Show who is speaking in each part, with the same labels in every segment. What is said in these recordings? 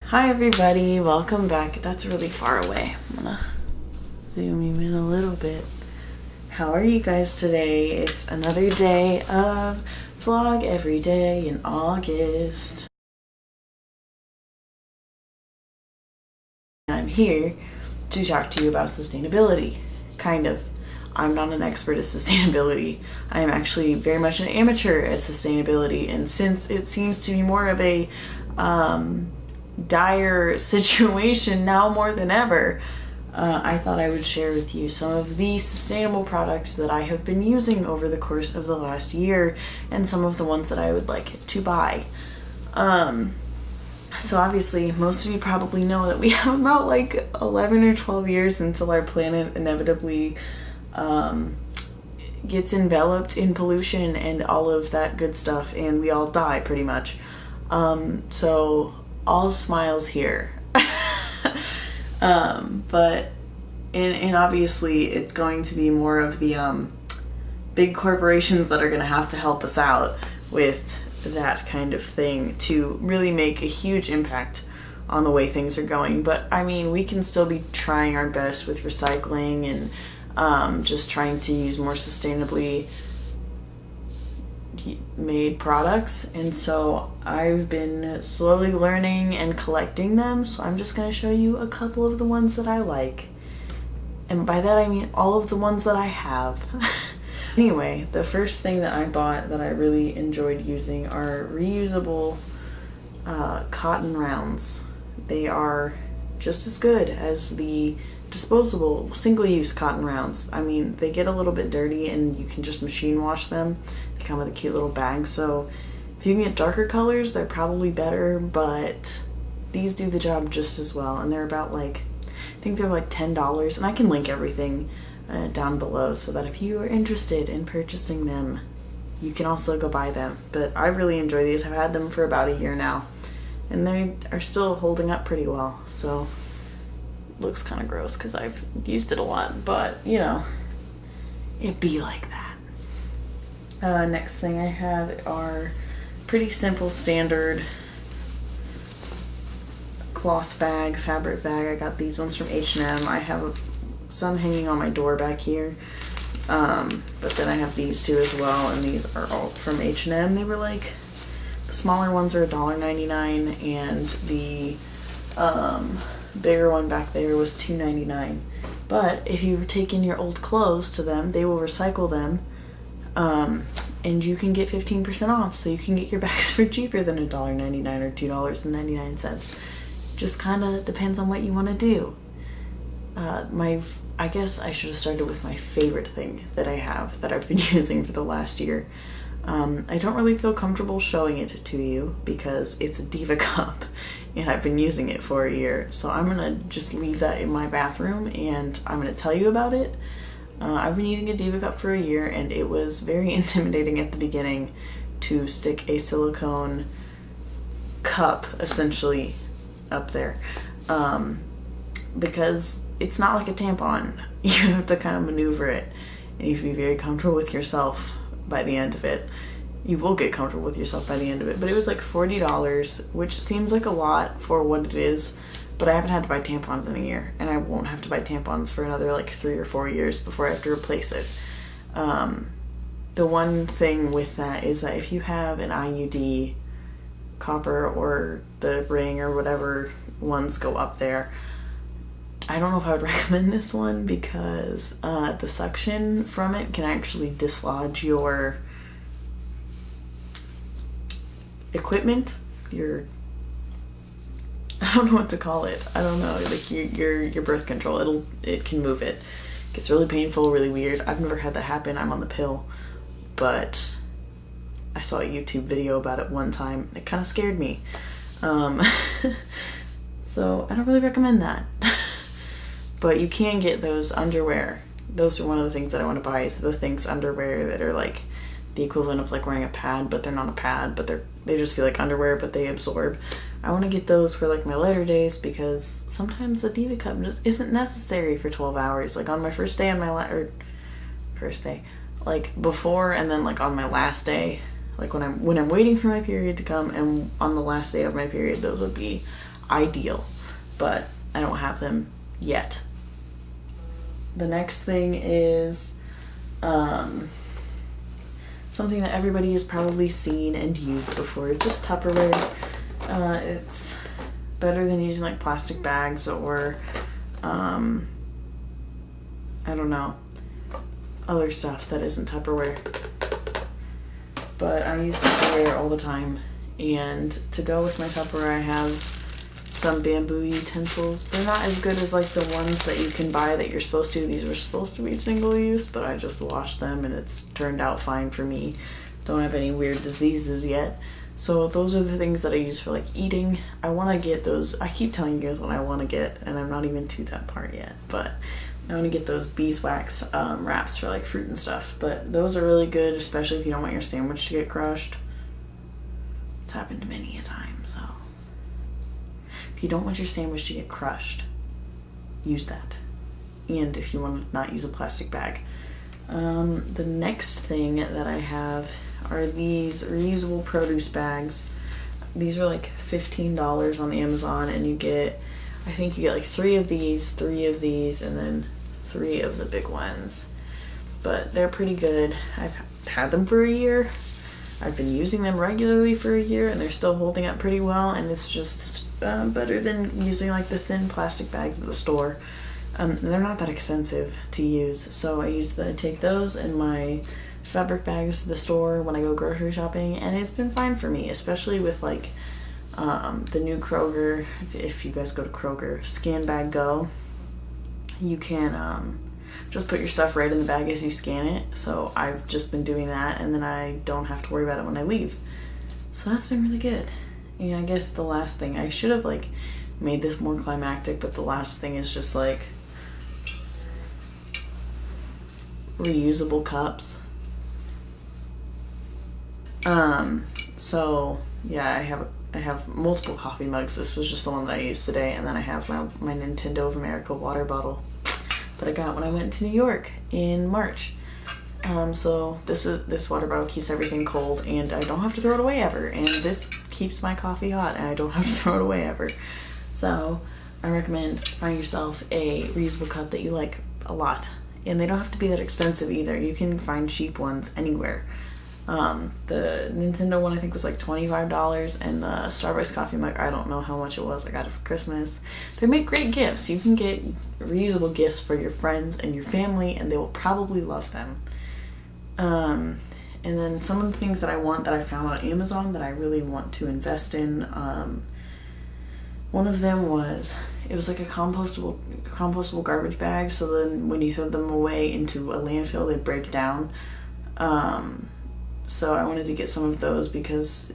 Speaker 1: Hi everybody, welcome back. That's really far away. I'm gonna zoom you in a little bit. How are you guys today? It's another day of vlog every day in August. I'm here to talk to you about sustainability. Kind of. I'm not an expert at sustainability. I am actually very much an amateur at sustainability, and since it seems to be more of a dire situation now more than ever, I thought I would share with you some of the sustainable products that I have been using over the course of the last year and some of the ones that I would like to buy. So obviously most of you probably know that we have about like 11 or 12 years until our planet inevitably gets enveloped in pollution and all of that good stuff, and we all die pretty much. So all smiles here. But obviously it's going to be more of the big corporations that are going to have to help us out with that kind of thing to really make a huge impact on the way things are going. But I mean, we can still be trying our best with recycling and just trying to use more sustainably made products. And so I've been slowly learning and collecting them, so I'm just going to show you a couple of the ones that I like, and by that I mean all of the ones that I have. Anyway, the first thing that I bought that I really enjoyed using are reusable cotton rounds. They are just as good as the disposable single-use cotton rounds. I mean, they get a little bit dirty and you can just machine wash them. They come with a cute little bag, so if you can get darker colors, they're probably better, but these do the job just as well. And they're about like, I think they're like $10, and I can link everything down below so that if you are interested in purchasing them, you can also go buy them. But I really enjoy these. I've had them for about a year now, and they are still holding up pretty well. So looks kind of gross because I've used it a lot, but you know, it be like that. Next thing I have are pretty simple standard cloth bag, fabric bag. I got these ones from H&M. I have some hanging on my door back here, but then I have these two as well, and these are all from H&M. They were like, the smaller ones are $1.99, and the bigger one back there was $2.99. But if you take in your old clothes to them, they will recycle them, and you can get 15% off, so you can get your bags for cheaper than $1.99 or $2.99. Just kind of depends on what you want to do. I guess I should have started with my favorite thing that I have that I've been using for the last year. I don't really feel comfortable showing it to you because it's a Diva cup and I've been using it for a year. So I'm gonna just leave that in my bathroom and I'm gonna tell you about it. I've been using a Diva cup for a year, and it was very intimidating at the beginning to stick a silicone cup essentially up there, because it's not like a tampon. You have to kind of maneuver it, and you should be very comfortable with yourself by the end of it. You will get comfortable with yourself by the end of it. But it was like $40, which seems like a lot for what it is, but I haven't had to buy tampons in a year, and I won't have to buy tampons for another like 3 or 4 years before I have to replace it. The one thing with that is that if you have an IUD, copper or the ring or whatever ones go up there, I don't know if I would recommend this one because the suction from it can actually dislodge your equipment, I don't know what to call it. I don't know, like your birth control. It can move it. It gets really painful, really weird. I've never had that happen. I'm on the pill, but I saw a YouTube video about it one time, and it kind of scared me. So I don't really recommend that. But you can get those underwear. Those are one of the things that I want to buy, is the Thinx Underwear, that are like the equivalent of like wearing a pad, but they're not a pad, but they just feel like underwear, but they absorb. I want to get those for like my lighter days, because sometimes the Diva cup just isn't necessary for 12 hours. Like on my first day on my first day, like before, and then like on my last day, like when I'm waiting for my period to come, and on the last day of my period, those would be ideal, but I don't have them yet. The next thing is something that everybody has probably seen and used before, just Tupperware. It's better than using like plastic bags or I don't know, other stuff that isn't Tupperware. But I use Tupperware all the time, and to go with my Tupperware I have some bamboo utensils. They're not as good as like the ones that you can buy that you're supposed to. These were supposed to be single use, but I just washed them and it's turned out fine for me. Don't have any weird diseases yet. So those are the things that I use for like eating. I want to get those. I keep telling you guys what I want to get, and I'm not even to that part yet, but I want to get those Beeswax wraps for like fruit and stuff. But those are really good, especially if you don't want your sandwich to get crushed. It's happened many a time, so if you don't want your sandwich to get crushed, use that. And if you want to not use a plastic bag. The next thing that I have are these reusable produce bags. These are like $15 on Amazon, and you get, I think you get like 3 of these, and then 3 of the big ones. But they're pretty good. I've had them for a year. I've been using them regularly for a year, and they're still holding up pretty well, and it's just better than using like the thin plastic bags at the store. They're not that expensive to use, so I take those in my fabric bags to the store when I go grocery shopping, and it's been fine for me, especially with like the new Kroger. If you guys go to Kroger, Scan Bag Go, you can just put your stuff right in the bag as you scan it. So I've just been doing that, and then I don't have to worry about it when I leave. So that's been really good. And I guess the last thing, I should have like made this more climactic, but the last thing is just like reusable cups. So yeah, I have multiple coffee mugs. This was just the one that I used today, and then I have my Nintendo of America water bottle that I got when I went to New York in March. So this water bottle keeps everything cold, and I don't have to throw it away ever. And this keeps my coffee hot, and I don't have to throw it away ever. So I recommend find yourself a reusable cup that you like a lot. And they don't have to be that expensive either. You can find cheap ones anywhere. The Nintendo one I think was like $25, and the Starbucks coffee mug, I don't know how much it was. I got it for Christmas. They make great gifts. You can get reusable gifts for your friends and your family, and they will probably love them. And then some of the things that I want that I found on Amazon that I really want to invest in, one of them was, it was like a compostable garbage bag, so then when you throw them away into a landfill, they break down. So I wanted to get some of those because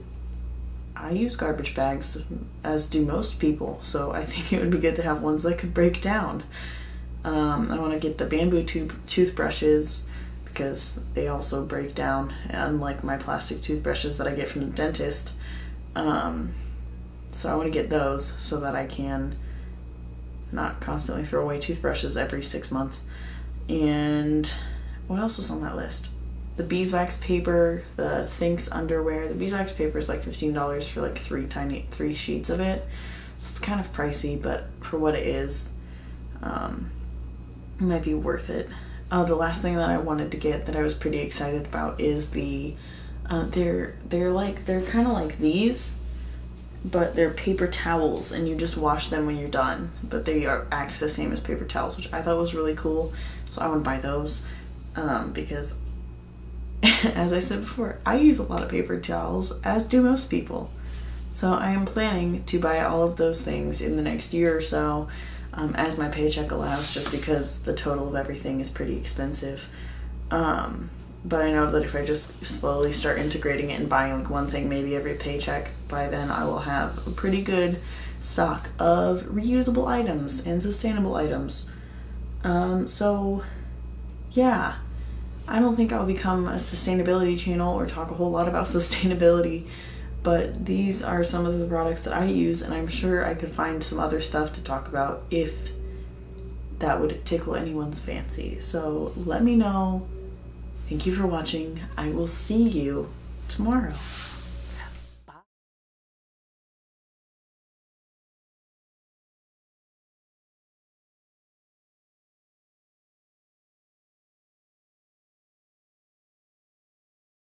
Speaker 1: I use garbage bags, as do most people, so I think it would be good to have ones that could break down. I want to get the bamboo toothbrushes because they also break down, unlike my plastic toothbrushes that I get from the dentist. So I want to get those so that I can not constantly throw away toothbrushes every 6 months. And what else was on that list? The beeswax paper, the Thinx underwear. The beeswax paper is like $15 for like 3 sheets of it. So it's kind of pricey, but for what it is, it might be worth it. The last thing that I wanted to get that I was pretty excited about is the they're kind of like these, but they're paper towels, and you just wash them when you're done, but they act the same as paper towels, which I thought was really cool. So I want to buy those because as I said before, I use a lot of paper towels, as do most people. So I am planning to buy all of those things in the next year or so, as my paycheck allows, just because the total of everything is pretty expensive. But I know that if I just slowly start integrating it and buying like one thing maybe every paycheck, by then I will have a pretty good stock of reusable items and sustainable items. So yeah, I don't think I'll become a sustainability channel or talk a whole lot about sustainability, but these are some of the products that I use, and I'm sure I could find some other stuff to talk about if that would tickle anyone's fancy. So let me know. Thank you for watching. I will see you tomorrow.